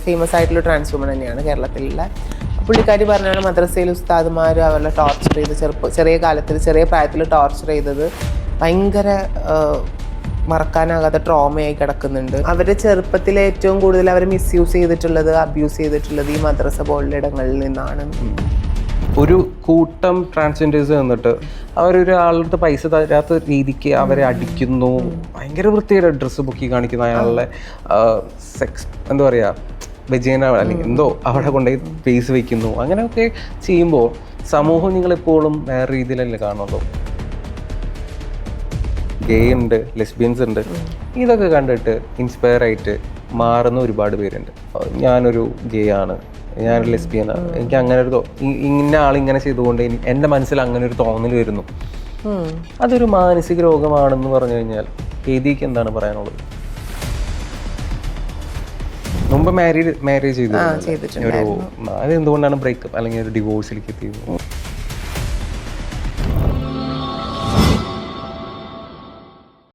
Famous ആയിട്ടുള്ള trans woman തന്നെയാണ് കേരളത്തിലുള്ള. പുള്ളിക്കാരി പറഞ്ഞാണ് മദ്രസയിൽ ഉസ്താദുമാർ അവരെ ടോർച്ചർ ചെയ്ത് ചെറിയ പ്രായത്തിൽ ടോർച്ചർ ചെയ്തത് ഭയങ്കര മറക്കാനാകാത്ത ട്രോമയായി കിടക്കുന്നുണ്ട്. അവരുടെ ചെറുപ്പത്തിൽ ഏറ്റവും കൂടുതൽ അവർ മിസ്യൂസ് ചെയ്തിട്ടുള്ളത്, അബ്യൂസ് ചെയ്തിട്ടുള്ളത് ഈ മദ്രസ പോലുള്ള ഇടങ്ങളിൽ നിന്നാണ്. ഒരു കൂട്ടം ട്രാൻസ്ജെൻഡേഴ്സ് വന്നിട്ട് അവരൊരാളുടെ പൈസ തരാത്ത രീതിക്ക് അവരെ അടിക്കുന്നു, ഭയങ്കര വൃത്തിയുടെ ഡ്രസ്സ് പൊക്കി കാണിക്കുന്ന അയാളുടെ സെക്സ് എന്താ പറയുക വെജീന അല്ലെങ്കിൽ എന്തോ അവിടെ കൊണ്ടുപോയി ഫേസ് വയ്ക്കുന്നു. അങ്ങനെയൊക്കെ ചെയ്യുമ്പോൾ സമൂഹം നിങ്ങളെപ്പോഴും വേറെ രീതിയിലല്ലേ കാണുള്ളൂ. ഗേ ഉണ്ട്, ലെസ്ബിയൻസ് ഉണ്ട്, ഇതൊക്കെ കണ്ടിട്ട് ഇൻസ്പയർ ആയിട്ട് മാറുന്ന ഒരുപാട് പേരുണ്ട്. ഞാനൊരു ഗേ ആണ്, ഞാനൊരു ലെസ്ബിയനാണ്, എനിക്ക് അങ്ങനെ ഒരു ഇന്ന ആളിങ്ങനെ ചെയ്തുകൊണ്ട് എൻ്റെ മനസ്സിൽ അങ്ങനെ ഒരു തോന്നൽ വരുന്നു. അതൊരു മാനസിക രോഗമാണെന്ന് പറഞ്ഞു കഴിഞ്ഞാൽ ഏതിക്ക് എന്താണ് പറയാനുള്ളത്? മുമ്പ് മാരേജ് ചെയ്തിട്ടുണ്ട്. അത് എന്തുകൊണ്ടാണ് ബ്രേക്കപ്പ് അല്ലെങ്കിൽ ഒരു ഡിവോഴ്സിലേക്ക് എത്തിയത്?